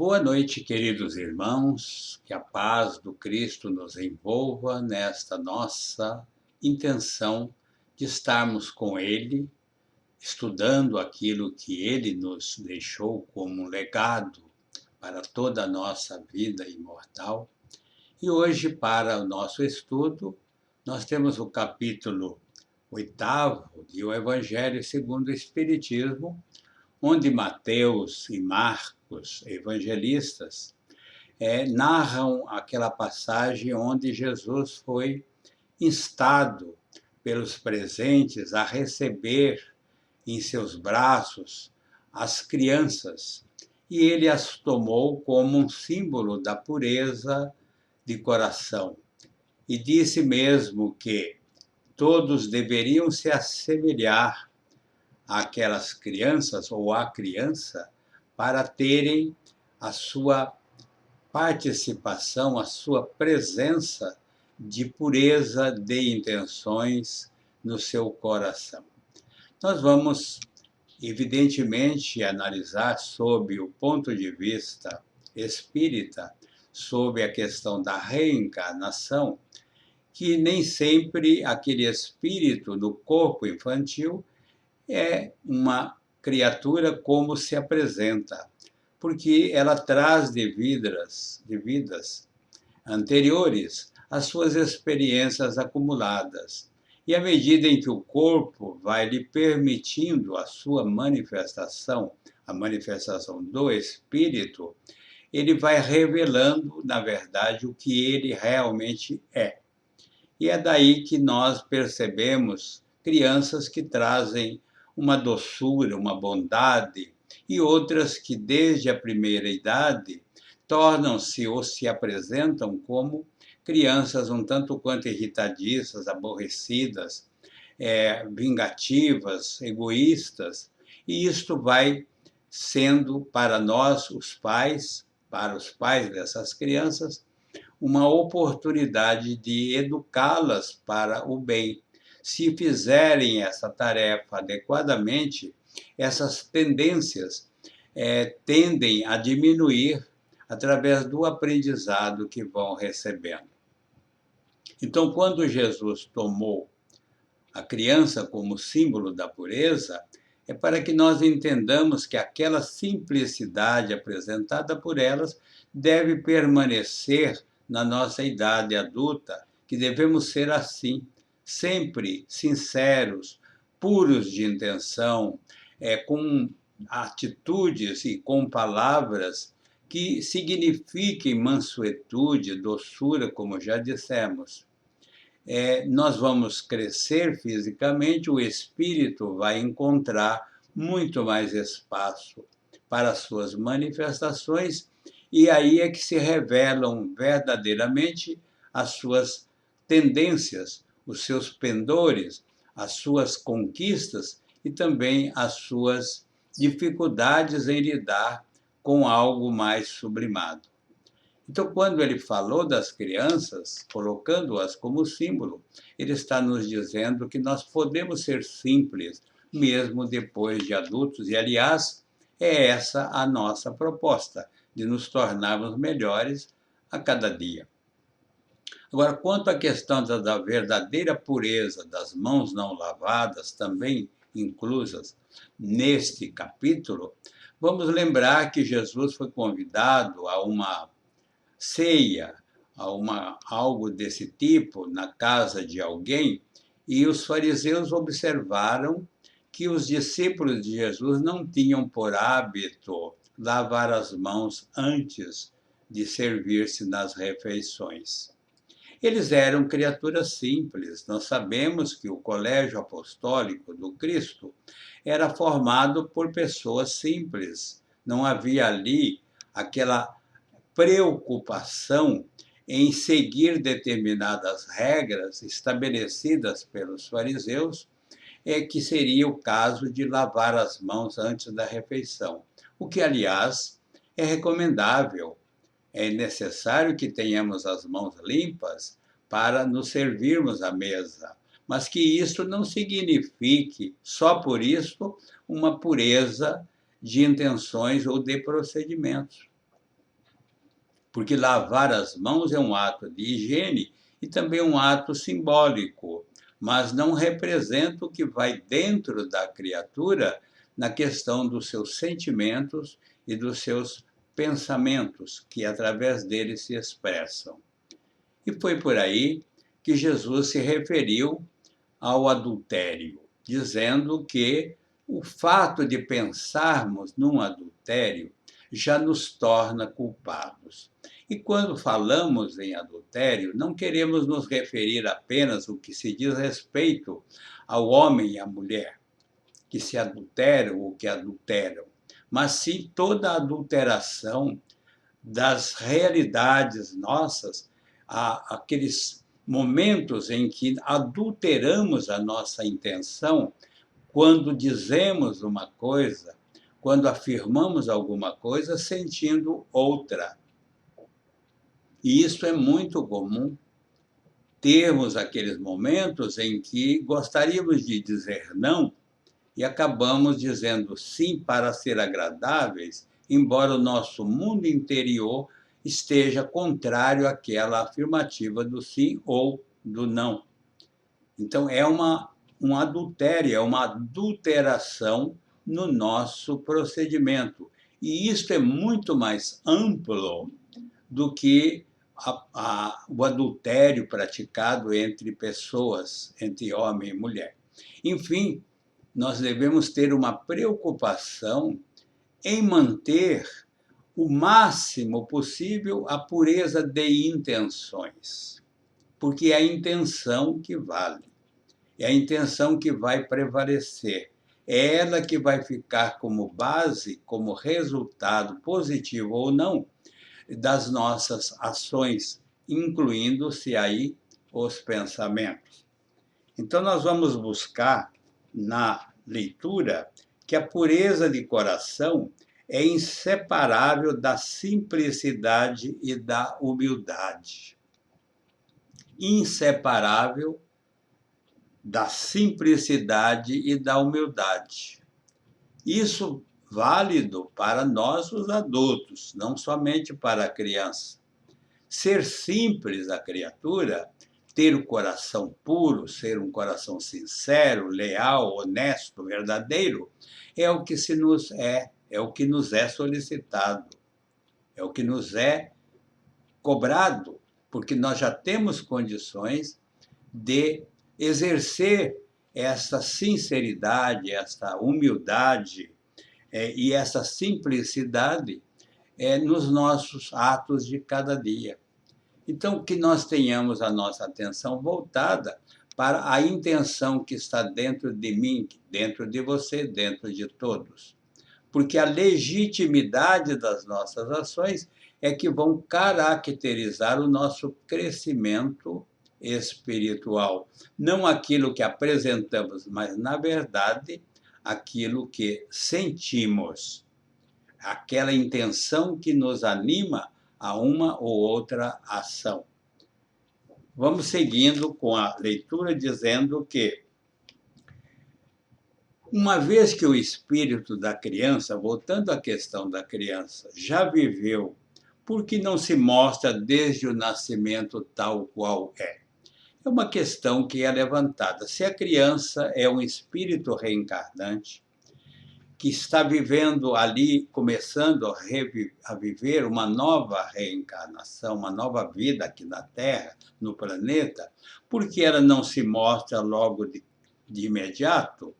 Boa noite, queridos irmãos, que a paz do Cristo nos envolva nesta nossa intenção de estarmos com Ele, estudando aquilo que Ele nos deixou como um legado para toda a nossa vida imortal. E hoje, para o nosso estudo, nós temos o capítulo 8º de O Evangelho segundo o Espiritismo, onde Mateus e Marcos, evangelistas, narram aquela passagem onde Jesus foi instado pelos presentes a receber em seus braços as crianças, e ele as tomou como um símbolo da pureza de coração. E disse mesmo que todos deveriam se assemelhar àquelas crianças ou à criança para terem a sua participação, a sua presença de pureza de intenções no seu coração. Nós vamos, evidentemente, analisar sob o ponto de vista espírita, sobre a questão da reencarnação, que nem sempre aquele espírito do corpo infantil é uma criatura como se apresenta, porque ela traz de vidas anteriores as suas experiências acumuladas. E à medida em que o corpo vai lhe permitindo a sua manifestação, a manifestação do espírito, ele vai revelando, na verdade, o que ele realmente é. E é daí que nós percebemos crianças que trazem uma doçura, uma bondade, e outras que, desde a primeira idade, tornam-se ou se apresentam como crianças um tanto quanto irritadiças, aborrecidas, vingativas, egoístas, e isto vai sendo para nós, os pais, para os pais dessas crianças, uma oportunidade de educá-las para o bem. Se fizerem essa tarefa adequadamente, essas tendências tendem a diminuir através do aprendizado que vão recebendo. Então, quando Jesus tomou a criança como símbolo da pureza, é para que nós entendamos que aquela simplicidade apresentada por elas deve permanecer na nossa idade adulta, que devemos ser assim, sempre sinceros, puros de intenção, com atitudes e com palavras que signifiquem mansuetude, doçura, como já dissemos. Nós vamos crescer fisicamente, o espírito vai encontrar muito mais espaço para as suas manifestações, e aí é que se revelam verdadeiramente as suas tendências, os seus pendores, as suas conquistas e também as suas dificuldades em lidar com algo mais sublimado. Então, quando ele falou das crianças, colocando-as como símbolo, ele está nos dizendo que nós podemos ser simples, mesmo depois de adultos, e, aliás, é essa a nossa proposta, de nos tornarmos melhores a cada dia. Agora, quanto à questão da verdadeira pureza das mãos não lavadas, também inclusas neste capítulo, vamos lembrar que Jesus foi convidado a uma ceia, algo desse tipo, na casa de alguém, e os fariseus observaram que os discípulos de Jesus não tinham por hábito lavar as mãos antes de servir-se nas refeições. Eles eram criaturas simples. Nós sabemos que o colégio apostólico do Cristo era formado por pessoas simples. Não havia ali aquela preocupação em seguir determinadas regras estabelecidas pelos fariseus, que seria o caso de lavar as mãos antes da refeição, o que, aliás, é recomendável. É necessário que tenhamos as mãos limpas para nos servirmos à mesa, mas que isso não signifique, só por isso, uma pureza de intenções ou de procedimentos. porque lavar as mãos é um ato de higiene e também um ato simbólico, mas não representa o que vai dentro da criatura na questão dos seus sentimentos e dos seus pensamentos, que através deles se expressam. E foi por aí que Jesus se referiu ao adultério, dizendo que o fato de pensarmos num adultério já nos torna culpados. E quando falamos em adultério, não queremos nos referir apenas ao que se diz respeito ao homem e à mulher, que se adulteram ou que adulteram, mas sim toda a adulteração das realidades nossas, aqueles momentos em que adulteramos a nossa intenção quando dizemos uma coisa, quando afirmamos alguma coisa, sentindo outra. E isso é muito comum, termos aqueles momentos em que gostaríamos de dizer não e acabamos dizendo sim para ser agradáveis, embora o nosso mundo interior esteja contrário àquela afirmativa do sim ou do não. Então, é um adultério, é uma adulteração no nosso procedimento. E isso é muito mais amplo do que o adultério praticado entre pessoas, entre homem e mulher. Enfim, nós devemos ter uma preocupação em manter o máximo possível a pureza de intenções, porque é a intenção que vale, é a intenção que vai prevalecer, é ela que vai ficar como base, como resultado positivo ou não das nossas ações, incluindo-se aí os pensamentos. Então, nós vamos buscar na leitura que a pureza de coração é inseparável da simplicidade e da humildade. Inseparável da simplicidade e da humildade. Isso válido para nós, os adultos, não somente para a criança. Ser simples a criatura, ter o coração puro, ser um coração sincero, leal, honesto, verdadeiro, é o que é o que nos é solicitado, é o que nos é cobrado, porque nós já temos condições de exercer essa sinceridade, essa humildade e essa simplicidade nos nossos atos de cada dia. Então, que nós tenhamos a nossa atenção voltada para a intenção que está dentro de mim, dentro de você, dentro de todos. Porque a legitimidade das nossas ações é que vão caracterizar o nosso crescimento espiritual. Não aquilo que apresentamos, mas, na verdade, aquilo que sentimos. Aquela intenção que nos anima a uma ou outra ação. Vamos seguindo com a leitura dizendo que, uma vez que o espírito da criança, voltando à questão da criança, já viveu, por que não se mostra desde o nascimento tal qual é? É uma questão que é levantada. Se a criança é um espírito reencarnante, que está vivendo ali, começando a viver uma nova reencarnação, uma nova vida aqui na Terra, no planeta, por que ela não se mostra logo de imediato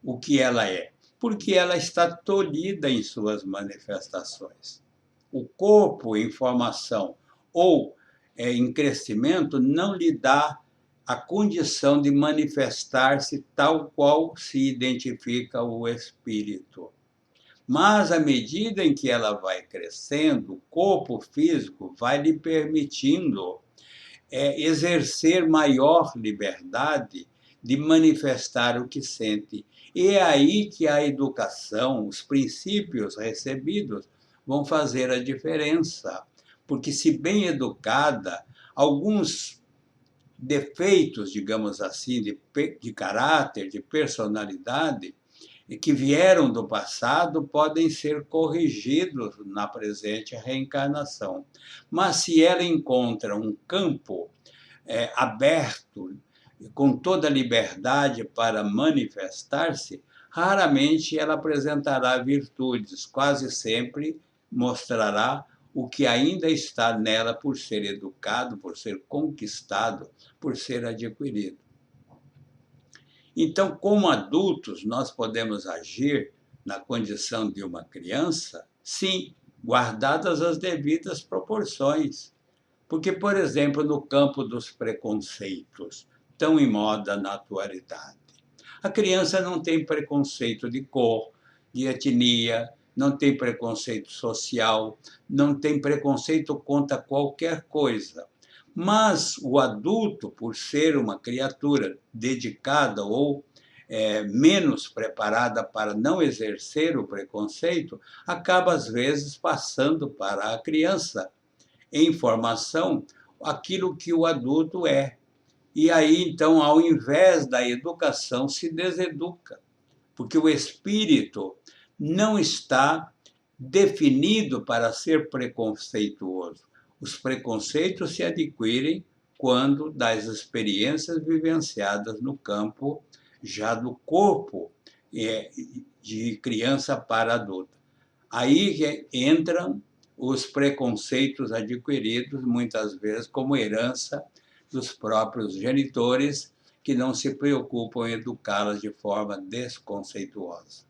o que ela é? Porque ela está tolhida em suas manifestações. O corpo em formação ou em crescimento não lhe dá a condição de manifestar-se tal qual se identifica o espírito. Mas, à medida em que ela vai crescendo, o corpo físico vai lhe permitindo exercer maior liberdade de manifestar o que sente. E é aí que a educação, os princípios recebidos, vão fazer a diferença. Porque, se bem educada, alguns defeitos, digamos assim, de caráter, de personalidade, e que vieram do passado podem ser corrigidos na presente reencarnação. Mas se ela encontra um campo aberto, com toda a liberdade para manifestar-se, raramente ela apresentará virtudes, quase sempre mostrará o que ainda está nela por ser educado, por ser conquistado, por ser adquirido. Então, como adultos, nós podemos agir na condição de uma criança, sim, guardadas as devidas proporções. Porque, por exemplo, no campo dos preconceitos, tão em moda na atualidade, a criança não tem preconceito de cor, de etnia, não tem preconceito social, não tem preconceito contra qualquer coisa. Mas o adulto, por ser uma criatura dedicada ou menos preparada para não exercer o preconceito, acaba, às vezes, passando para a criança em formação aquilo que o adulto é. E aí, então, ao invés da educação, se deseduca, porque o espírito não está definido para ser preconceituoso. Os preconceitos se adquirem quando das experiências vivenciadas no campo já do corpo de criança para adulto. Aí entram os preconceitos adquiridos, muitas vezes como herança dos próprios genitores, que não se preocupam em educá-las de forma desconceituosa.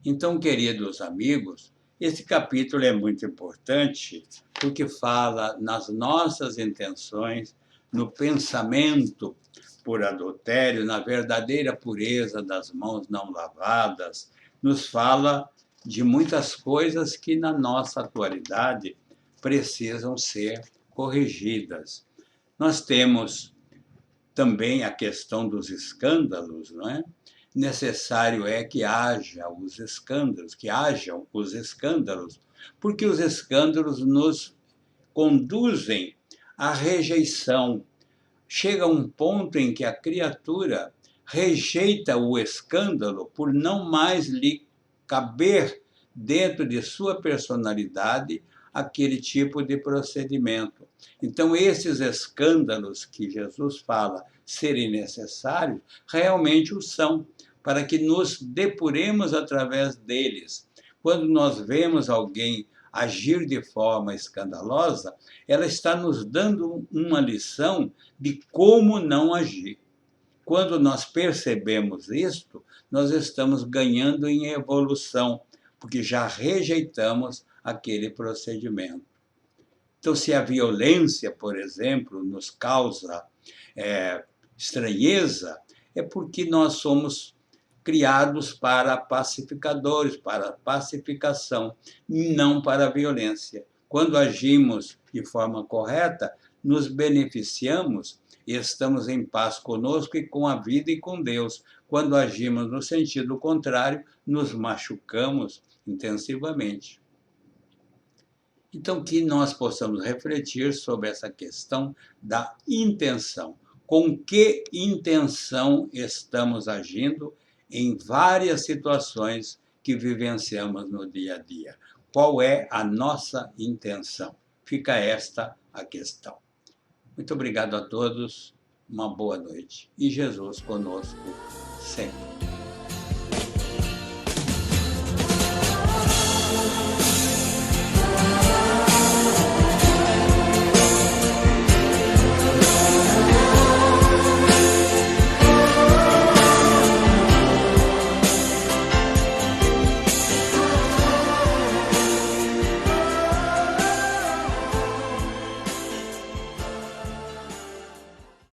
Então, queridos amigos, esse capítulo é muito importante porque fala nas nossas intenções, no pensamento por adultério, na verdadeira pureza das mãos não lavadas, nos fala de muitas coisas que na nossa atualidade precisam ser corrigidas. Nós temos também a questão dos escândalos, não é? Necessário é que hajam os escândalos, porque os escândalos nos conduzem à rejeição. Chega um ponto em que a criatura rejeita o escândalo por não mais lhe caber dentro de sua personalidade aquele tipo de procedimento. Então, esses escândalos que Jesus fala serem necessários, realmente o são, para que nos depuremos através deles. Quando nós vemos alguém agir de forma escandalosa, ela está nos dando uma lição de como não agir. Quando nós percebemos isto, nós estamos ganhando em evolução, porque já rejeitamos aquele procedimento. Então, se a violência, por exemplo, nos causa estranheza, é porque nós somos criados para pacificadores, para a pacificação, não para a violência. Quando agimos de forma correta, nos beneficiamos e estamos em paz conosco e com a vida e com Deus. Quando agimos no sentido contrário, nos machucamos intensivamente. Então, que nós possamos refletir sobre essa questão da intenção. Com que intenção estamos agindo em várias situações que vivenciamos no dia a dia? Qual é a nossa intenção? Fica esta a questão. Muito obrigado a todos, uma boa noite. E Jesus conosco sempre.